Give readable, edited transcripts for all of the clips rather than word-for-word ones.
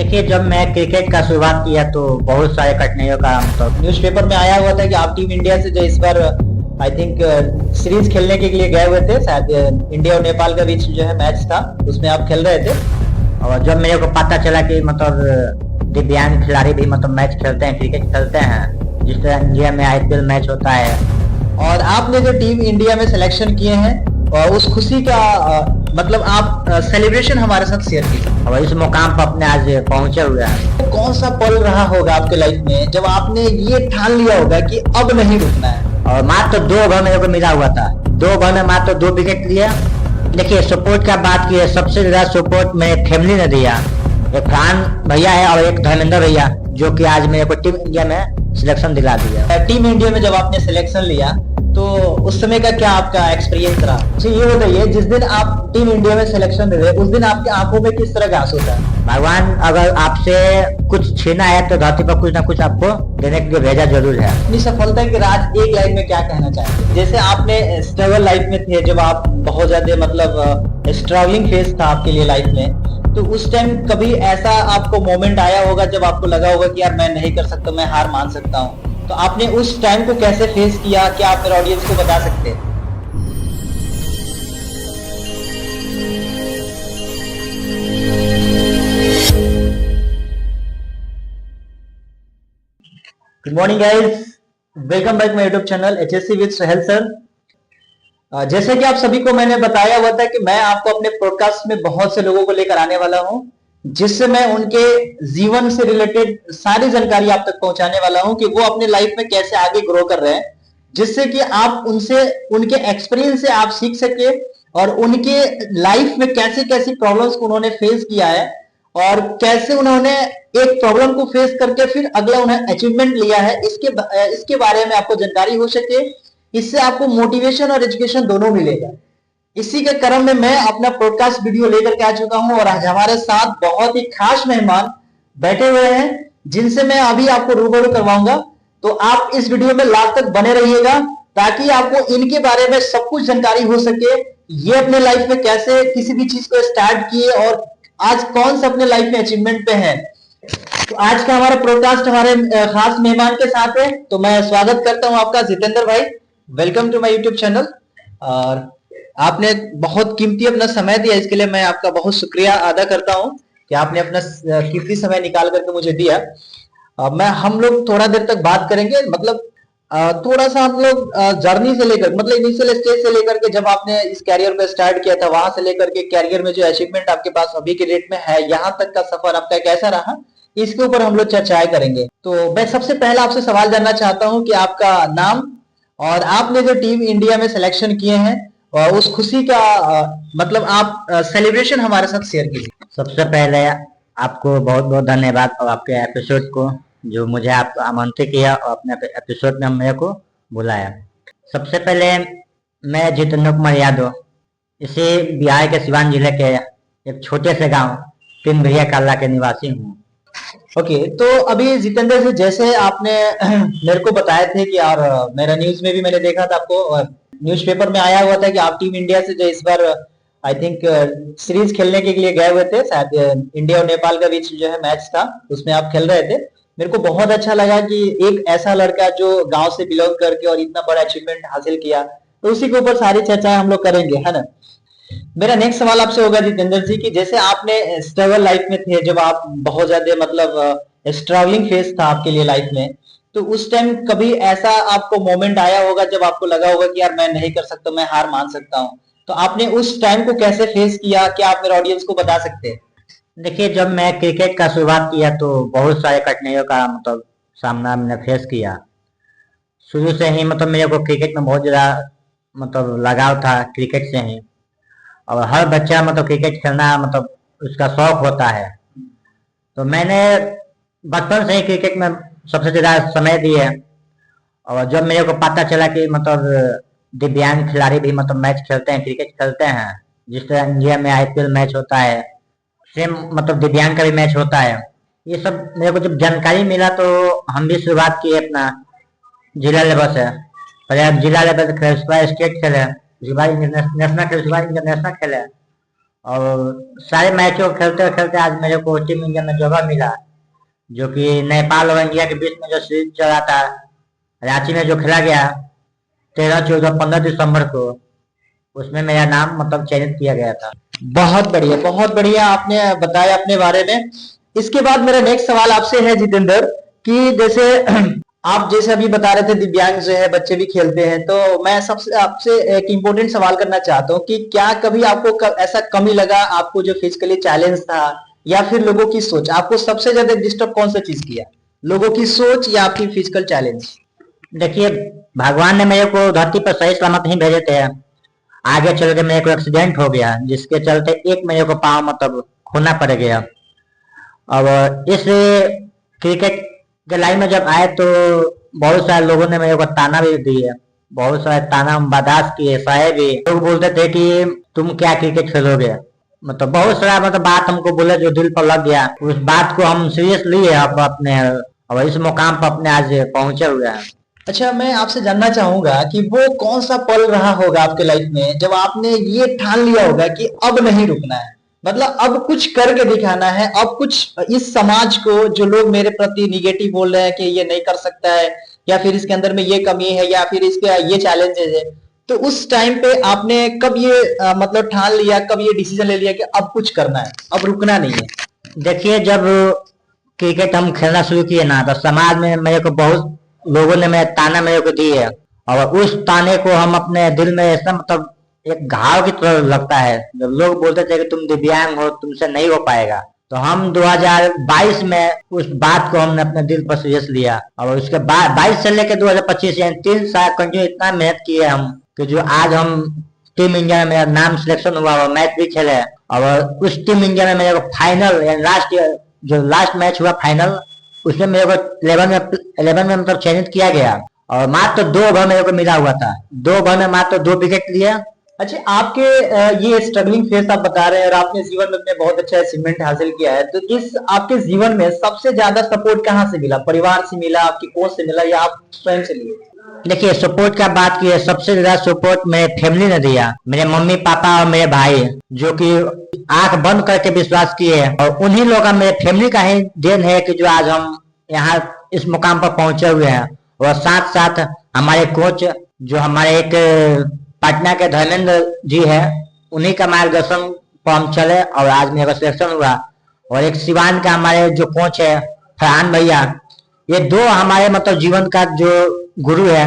देखिए, जब मैं क्रिकेट का शुरुआत किया तो बहुत सारे कठिनाइयों का मतलब न्यूज़पेपर में आया हुआ था कि आप टीम इंडिया से जो इस बार आई थिंक सीरीज खेलने के लिए गए हुए थे। शायद इंडिया और नेपाल के बीच जो है मैच था, उसमें आप खेल रहे थे। और जब मेरे को पता चला कि मतलब दिव्यांग खिलाड़ी भी मतलब मैच खेलते हैं, क्रिकेट खेलते हैं, जिस तरह इंडिया में आईपीएल मैच होता है, और आपने जो टीम इंडिया में सिलेक्शन किए हैं और उस खुशी का मतलब आप सेलिब्रेशन हमारे साथ शेयर कीजिए। और इस मुकाम पर अपने आज पहुंचे हुए हैं। तो कौन सा पल रहा होगा आपके लाइफ में जब आपने ये ठान लिया होगा कि अब नहीं रुकना है? और मात्र 2 ओवर मेरे को मिला हुआ था। 2 ओवर में मात्र 2 विकेट लिया। देखिए, सपोर्ट का बात की है, सबसे ज्यादा सपोर्ट मेरे फैमिली ने दिया। एक खान भैया है और एक धर्मेंद्र भैया, जो कि आज मेरे को टीम इंडिया में सिलेक्शन दिला दिया। टीम इंडिया में जब आपने सिलेक्शन लिया तो उस समय का क्या आपका एक्सपीरियंस रहा? जी ये बताइए, जिस दिन आप टीम इंडिया में सिलेक्शन दे रहे उस दिन आपकी आंखों में किस तरह का आंसू था? भगवान अगर आपसे कुछ छीना है तो धरती पर कुछ ना कुछ आपको देने के लिए भेजा जरूर है। अपनी सफलता के राज एक लाइन में क्या कहना चाहेंगे? जैसे आपने स्ट्रगल लाइफ में थे, जब आप बहुत ज्यादा मतलब स्ट्रगलिंग फेज था आपके लिए लाइफ में, तो उस टाइम कभी ऐसा आपको मोमेंट आया होगा जब आपको लगा होगा कि यार मैं नहीं कर सकता, मैं हार मान सकता हूँ? तो आपने उस टाइम को कैसे फेस किया, क्या आप मेरे ऑडियंस को बता सकते हैं? Good morning guys, welcome back my YouTube channel HSC with Sohail sir. जैसे कि आप सभी को मैंने बताया हुआ था कि मैं आपको अपने पॉडकास्ट में बहुत से लोगों को लेकर आने वाला हूं, जिससे मैं उनके जीवन से रिलेटेड सारी जानकारी आप तक पहुंचाने वाला हूं कि वो अपने लाइफ में कैसे आगे ग्रो कर रहे हैं, जिससे कि आप उनसे उनके एक्सपीरियंस से आप सीख सके और उनके लाइफ में कैसी कैसी प्रॉब्लम्स को उन्होंने फेस किया है और कैसे उन्होंने एक प्रॉब्लम को फेस करके फिर अगला उन्हें अचीवमेंट लिया है, इसके बारे में आपको जानकारी हो सके। इससे आपको मोटिवेशन और एजुकेशन दोनों मिलेगा। इसी के क्रम में मैं अपना पॉडकास्ट वीडियो लेकर के आ चुका हूं और आज हमारे साथ बहुत ही खास मेहमान बैठे हुए हैं, जिनसे मैं अभी आपको रूबरू करवाऊंगा। तो आप इस वीडियो में लास्ट तक बने रहिएगा ताकि आपको इनके बारे में सब कुछ जानकारी हो सके। ये अपने लाइफ में कैसे किसी भी चीज को स्टार्ट किए और आज कौन सा अपने लाइफ में अचीवमेंट पे है। तो आज का हमारा पॉडकास्ट हमारे खास मेहमान के साथ है, तो मैं स्वागत करता हूं आपका जितेंद्र भाई। Welcome to my YouTube channel. और आपने बहुत कीमती अपना समय दिया, इसके लिए मैं आपका बहुत शुक्रिया अदा करता हूं कि आपने अपना कीमती समय निकाल करके मुझे दिया। हम लोग थोड़ा देर तक बात करेंगे, मतलब थोड़ा सा हम लोग जर्नी से लेकर मतलब इनिशियल स्टेज से लेकर के जब आपने इस कैरियर को स्टार्ट किया था वहां से लेकर के कैरियर में जो अचीवमेंट आपके पास अभी के डेट में है, यहाँ तक का सफर आपका कैसा रहा, इसके ऊपर हम लोग चर्चाएं करेंगे। तो मैं सबसे पहला आपसे सवाल जानना चाहता हूँ कि आपका नाम और आपने जो टीम इंडिया में सिलेक्शन किए हैं और उस खुशी का मतलब आप सेलिब्रेशन हमारे साथ शेयर कीजिए। सबसे पहले आपको बहुत बहुत धन्यवाद और आपके एपिसोड को जो मुझे आप आमंत्रित किया और अपने एपिसोड में मेरे को बुलाया। सबसे पहले मैं जितेंद्र कुमार यादव, इसी बिहार के सिवान जिले के एक छोटे से गांव तीन भैया काला के निवासी हूँ। ओके, तो अभी जितेंद्र जी, जैसे आपने मेरे को बताए थे कि यार मेरा न्यूज में भी मैंने देखा था, आपको न्यूज़पेपर में आया हुआ था कि आप टीम इंडिया से जो इस बार आई थिंक सीरीज खेलने के लिए गए हुए थे। शायद इंडिया और नेपाल के बीच जो है मैच था, उसमें आप खेल रहे थे। मेरे को बहुत अच्छा लगा कि एक ऐसा लड़का जो गांव से बिलोंग करके और इतना बड़ा अचीवमेंट हासिल किया, तो उसी के ऊपर सारी चर्चाएं हम लोग करेंगे, है ना। मेरा नेक्स्ट सवाल आपसे होगा जितेंद्र जी की जैसे आपने स्ट्रगल लाइफ में थे, जब आप बहुत ज्यादा मतलब स्ट्रगलिंग फेज था आपके लिए लाइफ में, तो उस टाइम कभी ऐसा आपको मोमेंट आया होगा जब आपको लगा होगा कि यार मैं नहीं कर सकता, मैं हार मान सकता हूँ? तो आपने उस टाइम को कैसे फेस किया, क्या आप मेरे ऑडियंस को बता सकते हैं? देखिए, जब मैं क्रिकेट का शुरुआत किया तो बहुत सारे कठिनाइयों का मतलब सामना मैंने फेस किया। शुरू से ही मतलब मेरे को क्रिकेट में बहुत ज्यादा मतलब लगाव था, क्रिकेट से ही। और हर बच्चा मतलब क्रिकेट खेलना मतलब उसका शौक होता है। तो मैंने बचपन से ही क्रिकेट में सबसे ज्यादा समय दिए। और जब मेरे को पता चला कि मतलब दिव्यांग खिलाड़ी भी मतलब मैच खेलते हैं, क्रिकेट खेलते हैं, जिस तरह इंडिया में आईपीएल मैच होता है, सेम मतलब दिव्यांग का भी मैच होता है। ये सब मेरे को जब जानकारी मिला तो हम भी शुरुआत किए अपना जिला लेवल से। पहले जिला लेवल खेले, उसके बाद स्टेट खेले, उसके बाद नेशनल खेले, उसके बाद इंटरनेशनल खेले। और सारे मैचों को खेलते खेलते आज मेरे को टीम इंडिया में जगह मिला, जो कि नेपाल और इंडिया के बीच में जो सीरीज चला था रांची में जो खेला गया 13, 14, 15 दिसंबर को, उसमें मेरा नाम मतलब चयनित किया गया था। बहुत बढ़िया आपने बताया अपने बारे में। इसके बाद मेरा नेक्स्ट सवाल आपसे है जितेंद्र, कि जैसे आप जैसे अभी बता रहे थे दिव्यांग जो है बच्चे भी खेलते हैं, तो मैं सबसे आपसे एक इम्पोर्टेंट सवाल करना चाहता हूँ कि क्या कभी आपको ऐसा कमी लगा, आपको जो फिजिकली चैलेंज था या फिर लोगों की सोच, आपको सबसे ज्यादा डिस्टर्ब कौन सा चीज किया, लोगों की सोच या आपकी फिजिकल चैलेंज? देखिए, भगवान ने मेरे को धरती पर सही सलामत नहीं भेजे थे। आगे चल के मेरे को एक्सीडेंट हो गया, जिसके चलते एक मेरे को पाँव मतलब खोना पड़ गया। अब इस क्रिकेट के लाइन में जब आए तो बहुत सारे लोगों ने मेरे को ताना भी दिए, बहुत सारे ताना हम बर्दाश्त किए, सहे भी। लोग बोलते थे कि तुम क्या क्रिकेट खेलोगे, मतलब बहुत सारा मतलब बात हमको बोले जो दिल पर लग गया। उस बात को हम सीरियस लिए अब अपने, अब इस मुकाम पर अपने आज पहुंचे हुए हैं। अच्छा, मैं आपसे जानना चाहूंगा कि वो कौन सा पल रहा होगा आपके लाइफ में जब आपने ये ठान लिया होगा कि अब नहीं रुकना है, मतलब अब कुछ करके दिखाना है, अब कुछ इस समाज को जो लोग मेरे प्रति निगेटिव बोल रहे हैं कि ये नहीं कर सकता है या फिर इसके अंदर में ये कमी है या फिर इसके ये चैलेंजेस है, तो उस टाइम पे आपने कब ये मतलब ठान लिया, कब ये डिसीजन ले लिया कि अब कुछ करना है, अब रुकना नहीं है? देखिए, जब क्रिकेट हम खेलना शुरू किए ना, तो समाज में मेरे को बहुत लोगों ने मेरे ताना मेरे को दी है, और उस ताने को हम अपने दिल में ऐसा मतलब एक घाव की तरह लगता है। जब लोग बोलते थे कि तुम दिव्यांग हो, तुमसे नहीं हो पाएगा, तो हम 2022 में उस बात को हमने अपने दिल पर सीरियस लिया, और उसके बाद 22 से लेकर 2025 यानी 3 साल कंटिन्यू इतना मेहनत किए हम कि जो आज हम टीम इंडिया में मेरा नाम सिलेक्शन हुआ और मैच भी खेले, और उस टीम इंडिया में मेरे को फाइनल यानी जो लास्ट मैच हुआ फाइनल, उसमें मेरे को 11 में मतलब चयनित किया गया, और मात्र 2 ओवर मेरे को मिला हुआ था। 2 ओवर में मात्र 2 विकेट लिए। अच्छा, आपके ये स्ट्रगलिंग फेस आप बता रहे हैं और आपने जीवन में अपने बहुत अच्छा अचीवमेंट हासिल किया है, तो इस आपके जीवन में सबसे ज्यादा सपोर्ट कहाँ से मिला? परिवार से मिला, आपकी कोच से मिला, या आप स्वयं से लिए? देखिए, सपोर्ट का बात की है, सबसे ज्यादा सपोर्ट मेरे फैमिली ने दिया, मेरे मम्मी पापा और मेरे भाई, जो कि आंख बंद करके विश्वास किए, और उन्हीं लोगों का, मेरे फैमिली का ही देन है कि जो आज हम यहाँ इस मुकाम पर पहुंचे हुए हैं। और साथ साथ हमारे कोच जो हमारे एक पटना के धर्मेंद्र जी है, उन्हीं का मार्गदर्शन पर हम चले और आज मेरा सिलेक्शन हुआ। और एक सिवान का हमारे जो कोच है फरहान भैया, ये 2 हमारे मतलब जीवन का जो गुरु है,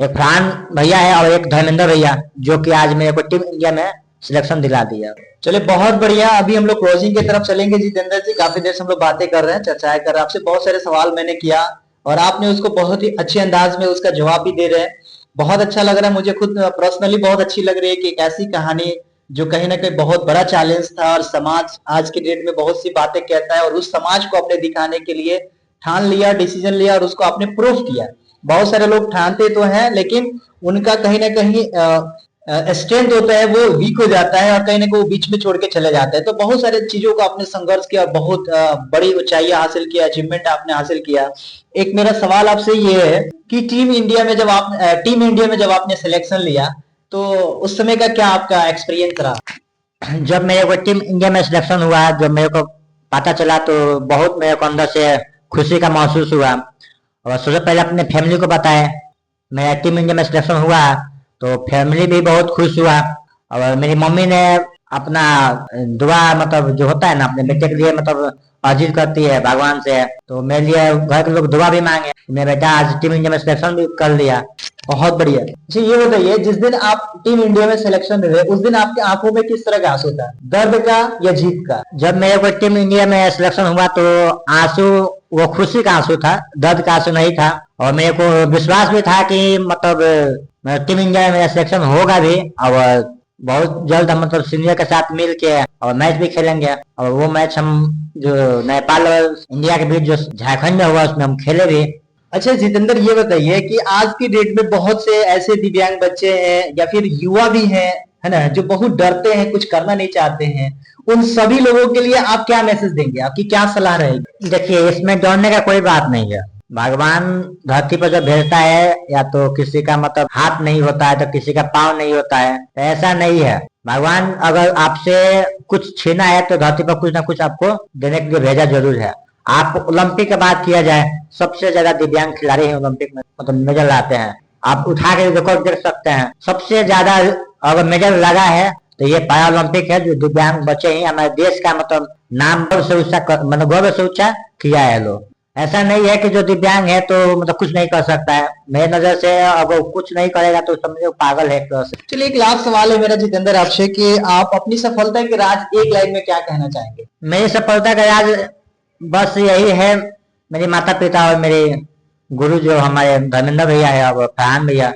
एक फरहान भैया है और एक धर्मेंद्र भैया, जो कि आज मेरे को टीम इंडिया में सिलेक्शन दिला दिया। चलिए, बहुत बढ़िया। अभी हम लोग क्लोजिंग की तरफ चलेंगे जितेंद्र जी। काफी देर से हम लोग बातें कर रहे हैं, चर्चाएं कर रहे हैं, आपसे बहुत सारे सवाल मैंने किया और आपने उसको बहुत ही अच्छे अंदाज में उसका जवाब भी दे रहे हैं। बहुत अच्छा लग रहा है मुझे, खुद पर्सनली बहुत अच्छी लग रही है कि एक ऐसी कहानी जो कहीं ना कहीं बहुत बड़ा चैलेंज था और समाज आज के डेट में बहुत सी बातें कहता है, और उस समाज को अपने दिखाने के लिए ठान लिया, डिसीजन लिया और उसको आपने प्रूफ किया। बहुत सारे लोग ठानते तो हैं लेकिन उनका कहीं ना कहीं स्ट्रेंथ होता है वो वीक हो जाता है और कहीं ना कहीं वो बीच में छोड़ के चले जाते हैं। तो बहुत सारे चीजों को आपने संघर्ष किया, बहुत बड़ी ऊंचाइयां हासिल किया, अचीवमेंट आपने हासिल किया। एक मेरा सवाल आपसे ये है कि टीम इंडिया में जब आपने सिलेक्शन लिया तो उस समय का क्या आपका एक्सपीरियंस रहा? जब मेरे को टीम इंडिया में सिलेक्शन हुआ, जब मेरे को पता चला, तो बहुत मेरे को अंदर से खुशी का महसूस हुआ। और सबसे पहले अपने फैमिली को बताया मेरा टीम इंडिया में सिलेक्शन हुआ, तो फैमिली भी बहुत खुश हुआ। और मेरी मम्मी ने अपना दुआ मतलब जो होता है ना अपने बेटे के लिए मतलब अर्जित करती है भगवान से, तो मेरे लिए घर के लोग दुआ भी मांगे, मेरा बेटा आज टीम इंडिया में सिलेक्शन भी कर लिया। बहुत बढ़िया। अच्छा, ये बताइए, जिस दिन आप टीम इंडिया में सिलेक्शन हुए उस दिन आपके आंखों में किस तरह का आंसू था, दर्द का या जीत का? जब मेरे को टीम इंडिया में सिलेक्शन हुआ तो आंसू वो खुशी का आंसू था, दर्द का आंसू नहीं था। और मेरे को विश्वास भी था कि मतलब टीम इंडिया में मेरा सिलेक्शन होगा भी, और बहुत जल्द हम मतलब सीनियर के साथ मिल के और मैच भी खेलेंगे। और वो मैच हम जो नेपाल और इंडिया के बीच जो झारखंड में हुआ उसमें हम खेले भी। अच्छा जितेंद्र, ये बताइए कि आज की डेट में बहुत से ऐसे दिव्यांग बच्चे हैं या फिर युवा भी हैं, है ना, जो बहुत डरते हैं, कुछ करना नहीं चाहते हैं, उन सभी लोगों के लिए आप क्या मैसेज देंगे, आपकी क्या सलाह रहेगी? देखिए, इसमें डरने का कोई बात नहीं है। भगवान धरती पर जब भेजता है, या तो किसी का मतलब हाथ नहीं होता है तो किसी का पाँव नहीं होता है, तो ऐसा नहीं है। भगवान अगर आपसे कुछ छीना है तो धरती पर कुछ ना कुछ आपको देने के लिए भेजा जरूर है। आप ओलंपिक की बात किया जाए, सबसे ज्यादा दिव्यांग खिलाड़ी हैं ओलंपिक में, मतलब मेडल लाते हैं। आप उठा के रिकॉर्ड देख सकते हैं, सबसे ज्यादा अगर मेडल लगा है तो ये पारा ओलंपिक है, जो दिव्यांग बच्चे ही हमारे देश का मतलब नाम गर्व से ऊंचा मतलब गर्व से ऊंचा किया है लोग। ऐसा नहीं है कि जो दिव्यांग है तो मतलब कुछ नहीं कर सकता है। मेरी नजर से अगर कुछ नहीं करेगा तो समझो पागल है एक तरह से। चलिए, एक लास्ट सवाल है मेरा जितेंद्र आपसे कि आप अपनी सफलता के राज एक लाइन में क्या कहना चाहेंगे? मेरी सफलता का राज बस यही है, मेरे माता पिता और मेरे गुरु जो हमारे धर्मेंद्र भैया है और फरहान भैया।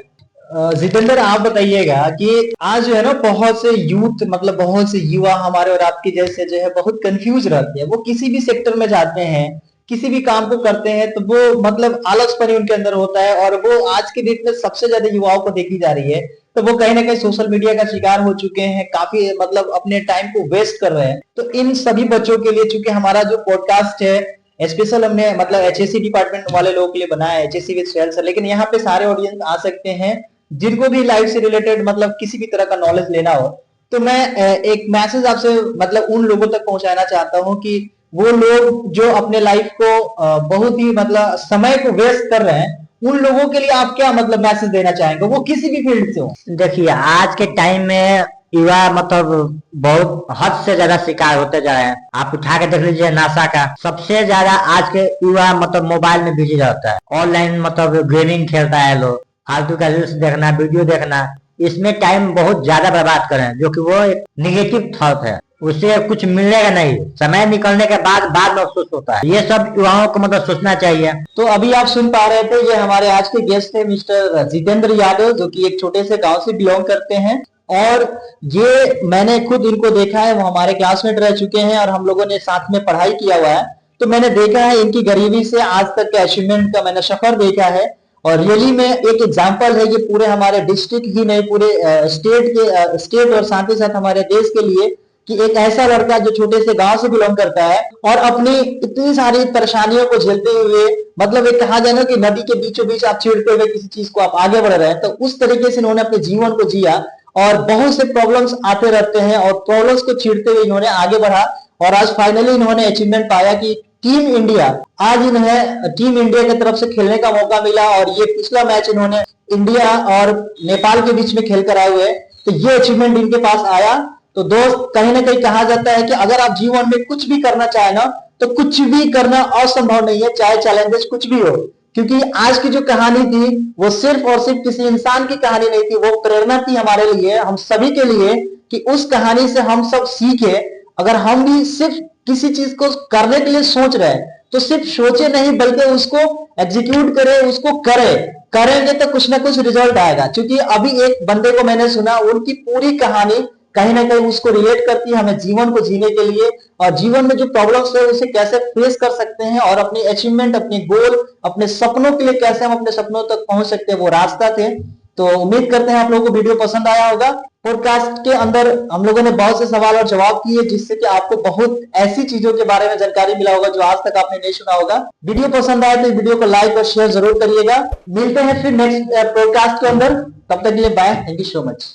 जितेंद्र, आप बताइएगा कि आज जो है ना बहुत से यूथ मतलब बहुत से युवा हमारे और आपके जैसे जो है बहुत कंफ्यूज रहते हैं। वो किसी भी सेक्टर में जाते हैं, किसी भी काम को करते हैं तो वो मतलब आलसपन उनके अंदर होता है, और वो आज के डेट में सबसे ज्यादा युवाओं को देखी जा रही है। तो वो कहीं ना कहीं सोशल मीडिया का शिकार हो चुके हैं, काफी मतलब अपने टाइम को वेस्ट कर रहे हैं। तो इन सभी बच्चों के लिए, चूंकि हमारा जो पॉडकास्ट है स्पेशल हमने मतलब एचएससी डिपार्टमेंट वाले लोगों के लिए बनाया है, एचएससी विद सेल्स, लेकिन यहाँ पे सारे ऑडियंस आ सकते हैं जिनको भी लाइफ से रिलेटेड मतलब किसी भी तरह का नॉलेज लेना हो। तो मैं एक मैसेज आपसे मतलब उन लोगों तक पहुंचाना चाहता हूं कि वो लोग जो अपने लाइफ को बहुत ही मतलब समय को वेस्ट कर रहे हैं, उन लोगों के लिए आप क्या मतलब मैसेज देना चाहेंगे, वो किसी भी फील्ड से हो? देखिए, आज के टाइम में युवा मतलब बहुत हद से ज्यादा शिकार होते जा रहे हैं। आप उठा के देख लीजिए, नासा का सबसे ज्यादा आज के युवा मतलब मोबाइल में बिजी रहता है, ऑनलाइन मतलब गेमिंग खेलता है लोग, फालतू का रील्स देखना, वीडियो देखना, इसमें टाइम बहुत ज्यादा बर्बाद कर रहे हैं, जो कि वो एक निगेटिव थॉट है, उससे कुछ मिलेगा नहीं। समय निकलने के बाद में अफसोस होता है। ये सब युवाओं को मतलब सोचना चाहिए। तो अभी आप सुन पा रहे थे, ये हमारे आज के गेस्ट है मिस्टर जितेंद्र यादव, जो कि एक छोटे से गांव से बिलोंग करते हैं, और ये मैंने खुद इनको देखा है। वो हमारे क्लासमेट रह चुके हैं और हम लोगों ने साथ में पढ़ाई किया हुआ है। तो मैंने देखा है इनकी गरीबी से आज तक के अचीवमेंट का मैंने सफर देखा है, और रियली में एक एग्जाम्पल है ये पूरे हमारे डिस्ट्रिक्ट ही नहीं, पूरे स्टेट और साथ ही साथ हमारे देश के लिए, कि एक ऐसा लड़का जो छोटे से गांव से बिलोंग करता है और अपनी इतनी सारी परेशानियों को झेलते हुए, मतलब एक कहा जाए ना कि नदी के बीचों बीच आप छिड़ते हुए किसी चीज को आप आगे बढ़ रहे हैं, तो उस तरीके से इन्होंने अपने जीवन को जिया। और बहुत से प्रॉब्लम्स आते रहते हैं और प्रॉब्लम्स को छीड़ते हुए इन्होंने आगे बढ़ा, और आज फाइनली इन्होंने अचीवमेंट पाया कि टीम इंडिया, आज इन्हें टीम इंडिया की तरफ से खेलने का मौका मिला। और ये पिछला मैच इन्होंने इंडिया और नेपाल के बीच में खेल कर आए हुए, तो ये अचीवमेंट इनके पास आया। तो दोस्त, कहीं ना कहीं कहा जाता है कि अगर आप जीवन में कुछ भी करना चाहे ना, तो कुछ भी करना असंभव नहीं है, चाहे चैलेंजेस कुछ भी हो। क्योंकि आज की जो कहानी थी वो सिर्फ और सिर्फ किसी इंसान की कहानी नहीं थी, वो प्रेरणा थी हमारे लिए, हम सभी के लिए, कि उस कहानी से हम सब सीखे। अगर हम भी सिर्फ किसी चीज को करने के लिए सोच रहे हैं तो सिर्फ सोचे नहीं, बल्कि उसको एग्जीक्यूट करें, उसको करेंगे तो कुछ ना कुछ रिजल्ट आएगा। क्योंकि अभी एक बंदे को मैंने सुना, उनकी पूरी कहानी कहीं ना कहीं उसको रिलेट करती है हमें जीवन को जीने के लिए, और जीवन में जो प्रॉब्लम्स है उसे कैसे फेस कर सकते हैं, और अपनी अचीवमेंट, अपने गोल, अपने सपनों के लिए कैसे हम अपने सपनों तक पहुंच सकते हैं, वो रास्ता थे। तो उम्मीद करते हैं आप लोगों को वीडियो पसंद आया होगा। पॉडकास्ट के अंदर हम लोगों ने बहुत से सवाल और जवाब किए, जिससे कि आपको बहुत ऐसी चीजों के बारे में जानकारी मिला होगा जो आज तक आपने नहीं सुना होगा। वीडियो पसंद आए तो वीडियो को लाइक और शेयर जरूर करिएगा। मिलते हैं फिर नेक्स्ट पॉडकास्ट के अंदर, तब तक के लिए bye, thank you so much.